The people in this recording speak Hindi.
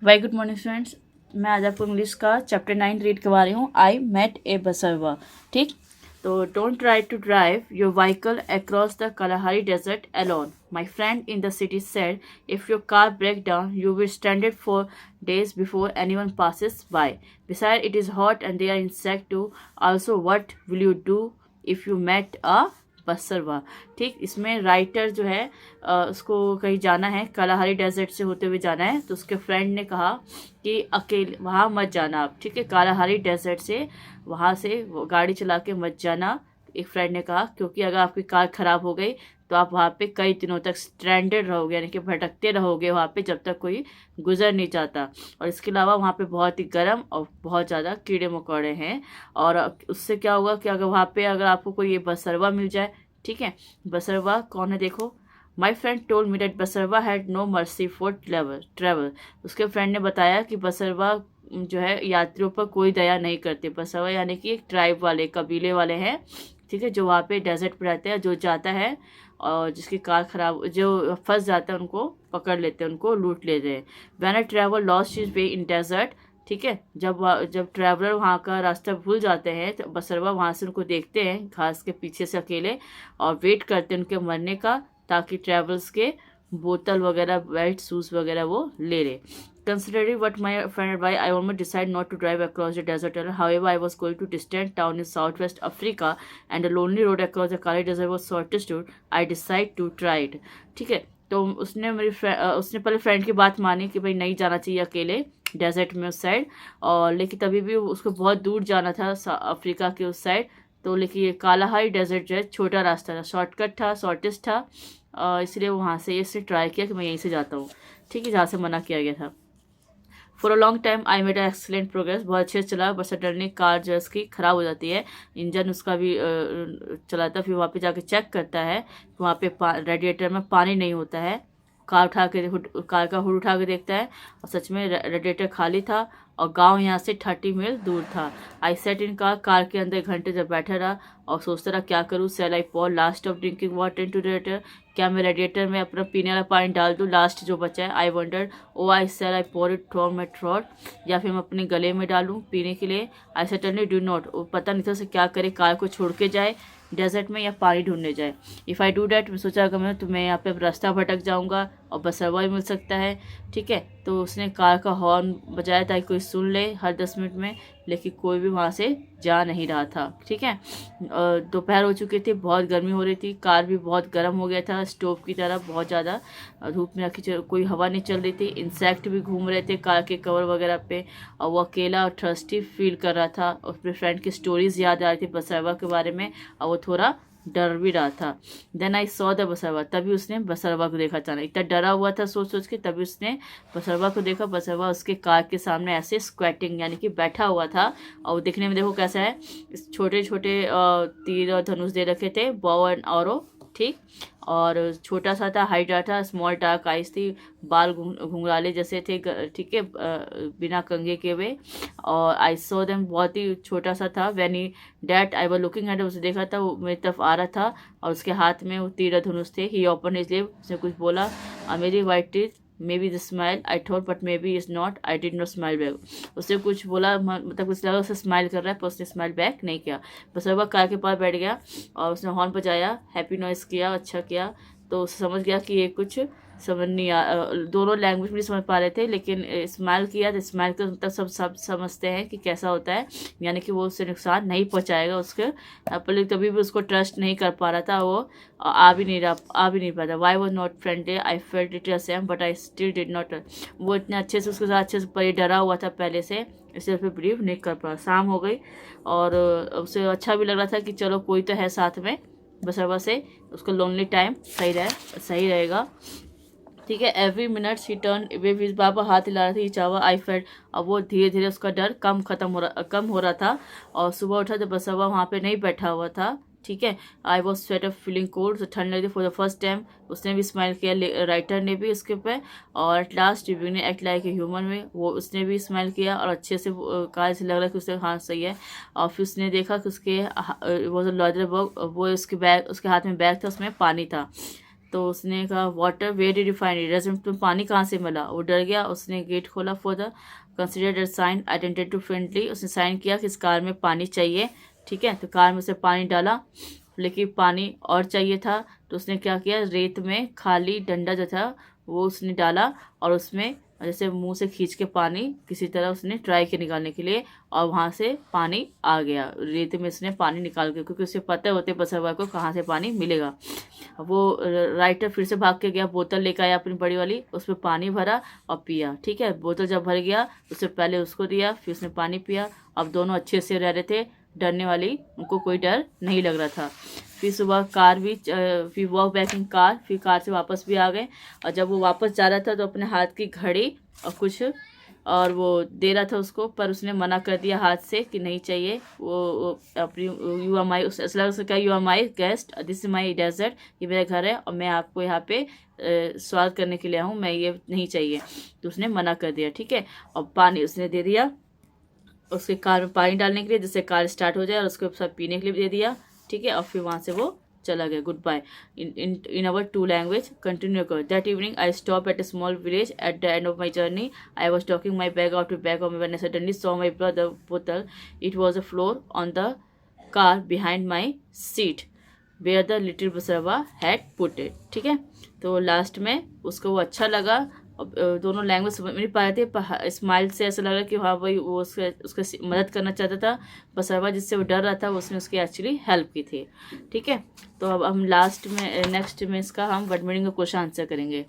Very good morning students. मैं आज आपको इंग्लिश का चैप्टर 9 रीड करवा रही हूँ। I met a Basarwa. ठीक, तो don't try to drive your vehicle across the Kalahari desert alone. My friend in the city said if your car break down you will stranded for days before anyone passes by. Besides, it is hot and there are insects too. Also, what will you do if you met a बसरवा? ठीक, इसमें राइटर जो है उसको कहीं जाना है, कलाहारी डेजर्ट से होते हुए जाना है, तो उसके फ्रेंड ने कहा कि अकेले वहाँ मत जाना आप। ठीक है, कलाहारी डेजर्ट से वहाँ से गाड़ी चला के मत जाना, एक फ्रेंड ने कहा, क्योंकि अगर आपकी कार ख़राब हो गई तो आप वहाँ पे कई दिनों तक स्ट्रैंडेड रहोगे, यानी कि भटकते रहोगे वहाँ पे जब तक कोई गुजर नहीं जाता। और इसके अलावा वहाँ पे बहुत ही गर्म और बहुत ज़्यादा कीड़े मकोड़े हैं। और उससे क्या होगा कि अगर वहाँ पे अगर आपको कोई ये बसरवा मिल जाए, ठीक है, बसरवा कौन है देखो। My friend told me that बसरवा had no mercy for travel. उसके फ्रेंड ने बताया कि बसरवा जो है यात्रियों पर कोई दया नहीं करते। बसरवा यानी कि एक ट्राइब वाले, कबीले वाले हैं, ठीक है, जो वहाँ पे डेजर्ट पर रहते हैं। जो जाता है और जिसकी कार खराब, जो फंस जाता है, उनको पकड़ लेते हैं, उनको लूट लेते हैं। When a travel lost his way in desert, ठीक है, जब ट्रैवलर वहाँ का रास्ता भूल जाते हैं तो बसरवा वहाँ से उनको देखते हैं घास के पीछे से अकेले, और वेट करते हैं उनके मरने का, ताकि ट्रैवल्स के बोतल वगैरह, बेल्ट, शूज वगैरह वो ले ले। Considering what my friend advised, I almost decided not to drive across the desert tunnel. However, I was going to distant town in southwest Africa, and the lonely road across the Kali Desert was shortest route. I decided to try it. ठीक है, तो उसने पहले फ्रेंड की बात मानी कि भाई नहीं जाना चाहिए अकेले डेजर्ट में उस साइड, और लेकिन तभी भी उसको बहुत दूर जाना था अफ्रीका के उस साइड। तो लेकिन ये कालाहारी डेजर्ट जो है छोटा रास्ता था, शॉर्टकट था, शॉर्टेस्ट था, इसलिए वहाँ से इसने ट्राई किया कि मैं यहीं से जाता हूँ। ठीक है, जहाँ से मना किया गया था। For a long time I made excellent progress. बहुत अच्छे से चला, बट सडनली कार जो है उसकी ख़राब हो जाती है, इंजन उसका भी चलाता है। फिर वहाँ पे जाके चेक करता है, वहाँ पे रेडिएटर में पानी नहीं होता है। कार का हुड उठा के देखता है, और सच में रेडिएटर खाली था, और गांव यहाँ से 30 मील दूर था। आई सेट इन कार के अंदर 1 घंटे जब बैठा रहा और सोचता रहा क्या करूँ। Shall I pour last of drinking water into radiator. क्या मैं रेडिएटर में अपना पीने वाला पानी डाल दूँ, लास्ट जो बचा है। I wondered, oh I shall I pour it from my throat, या फिर मैं अपने गले में डालूँ पीने के लिए। आई सर्टेनली डू नॉट, वो पता नहीं था उसे क्या करे, कार को छोड़ के जाए डेजर्ट में या पानी ढूंढने जाए। इफ़ आई डू डैट, मैं सोचा अगर मैं, तो मैं यहाँ पे रास्ता भटक जाऊँगा और बसरवा भी मिल सकता है। ठीक है, तो उसने कार का हॉर्न बजाया ताकि कोई सुन ले हर 10 मिनट में, लेकिन कोई भी वहाँ से जा नहीं रहा था। ठीक है, दोपहर हो चुकी थी, बहुत गर्मी हो रही थी, कार भी बहुत गर्म हो गया था, स्टोव की तरह बहुत ज़्यादा धूप में रखी, कोई हवा नहीं चल रही थी। इंसेक्ट भी घूम रहे थे कार के कवर वगैरह पे, और वो अकेला और थर्स्टी फील कर रहा था। और अपने फ्रेंड की स्टोरीज याद आ रही थी बसरवा के बारे में, और वो थोड़ा डर भी रहा था। देन आई सॉ द बसरवा, तभी उसने बसरवा को देखा। अचानक इतना डरा हुआ था सोच सोच के, तभी उसने बसरवा को देखा। बसरवा उसके कार के सामने ऐसे स्क्वेटिंग यानी कि बैठा हुआ था, और वो दिखने में देखो कैसा है, छोटे छोटे तीर और धनुष दे रखे थे, बॉ एंड आरो। ठीक, और छोटा सा था, हाइट था, स्मॉल डार्क आइज थी, बाल घुंघराले जैसे थे, ठीक है, बिना कंघे के हुए। और आई सो देम, बहुत ही छोटा सा था। When he that I was looking at, उसे देखा था, वो मेरी तरफ आ रहा था, और उसके हाथ में वो तीर धनुष थे। ही ओपन हिज लिप, उसने कुछ बोला, मेरी white teeth may be the smile I thought but may be is not, I did not smile back. उससे कुछ बोला, मतलब कुछ लगा उसे स्माइल कर रहा है, पर उसने स्माइल बैक नहीं किया। बस वह कार के पास बैठ गया और उसने हॉर्न बजाया, हैप्पी नॉइस किया, अच्छा किया। तो उसे समझ गया कि ये कुछ समझ नहीं दोनों लैंग्वेज में नहीं समझ पा रहे थे, लेकिन स्माइल किया, तो स्माइल का मतलब सब समझते हैं कि कैसा होता है, यानी कि वो उससे नुकसान नहीं पहुंचाएगा उसके। पर कभी भी उसको ट्रस्ट नहीं कर पा रहा था, वो आ भी नहीं पाता। Why was not friendly, I felt it same but I still did not. वो इतने अच्छे से उसके साथ अच्छे से पर डरा हुआ था पहले से, इसलिए उस पर बिलीव नहीं कर पा। शाम हो गई और उसे अच्छा भी लग रहा था कि चलो कोई तो है साथ में, बसरवा से उसको लोनली टाइम सही रहेगा। ठीक है, एवरी मिनट शी टर्न वे, फिर बाबा हाथ हिला रहा था, चावा आई फेल्ट। अब वो धीरे धीरे उसका डर कम हो रहा था। और सुबह उठा जब बसरवा वहाँ पे नहीं बैठा हुआ था। ठीक है, I was sweat of feeling cold, ठंड लगी फॉर द फर्स्ट टाइम। उसने भी स्माइल किया, राइटर ने भी उसके पे। और एट लास्ट रिव्यू ने एक्ट लाइक ए ह्यूमन में, वो उसने भी स्माइल किया और अच्छे से कहा, से लग रहा है कि उससे हाँ सही है। और फिर उसने देखा कि उसके वो जो लॉजर वो उसके हाथ में बैग था, उसमें पानी था। तो उसने कहा water where did you find it, restaurant में पानी कहाँ से मिला। वो डर गया, उसने गेट खोला for the considered that sign identity to friendly, उसने साइन किया कि इस कार में पानी चाहिए। ठीक है, तो कार में उसे पानी डाला, लेकिन पानी और चाहिए था। तो उसने क्या किया, रेत में खाली डंडा जो था वो उसने डाला और उसमें जैसे मुंह से खींच के पानी किसी तरह उसने ट्राई किया निकालने के लिए, और वहाँ से पानी आ गया। रेत में उसने पानी निकाल के, क्योंकि उसे पता होते बसरवा को कहाँ से पानी मिलेगा। वो राइटर फिर से भाग के गया, बोतल लेकर आया अपनी बड़ी वाली, उसमें पानी भरा और पिया। ठीक है, बोतल जब भर गया उससे पहले उसको दिया, फिर उसने पानी पिया। अब दोनों अच्छे से रह रहे थे, डरने वाली उनको कोई डर नहीं लग रहा था। फिर सुबह कार भी फिर वॉक बैक इन कार, फिर कार से वापस भी आ गए। और जब वो वापस जा रहा था तो अपने हाथ की घड़ी और कुछ और वो दे रहा था उसको, पर उसने मना कर दिया हाथ से कि नहीं चाहिए। वो अपनी यू आर माई, उसने कहा you are my guest, this is my desert, ये मेरा घर है और मैं आपको यहाँ पे स्वागत करने के लिए आऊँ, मैं ये नहीं चाहिए। तो उसने मना कर दिया। ठीक है, और पानी उसने दे दिया उसके कार में पानी डालने के लिए, जिससे कार स्टार्ट हो जाए, और उसके साथ पीने के लिए भी दे दिया। ठीक है, और फिर वहाँ से वो चला गया। Goodbye in our two language. Continue कर. That evening I stopped at a small village. At the end of my journey I was talking my bag out to back of me when I suddenly saw my brother bottle. It was a floor on the car behind my seat where the little Basarwa had put it. ठीक है, तो लास्ट में उसको वो अच्छा लगा। दोनों लैंग्वेज समझ नहीं पा रहे थे, पर स्माइल से ऐसा लग रहा कि हाँ भाई वो उसका मदद करना चाहता था। बसरवा जिससे वो डर रहा था उसने उसकी एक्चुअली हेल्प की थी। ठीक है, तो अब हम लास्ट में नेक्स्ट में इसका हम वर्ड मीनिंग का क्वेश्चन आंसर करेंगे।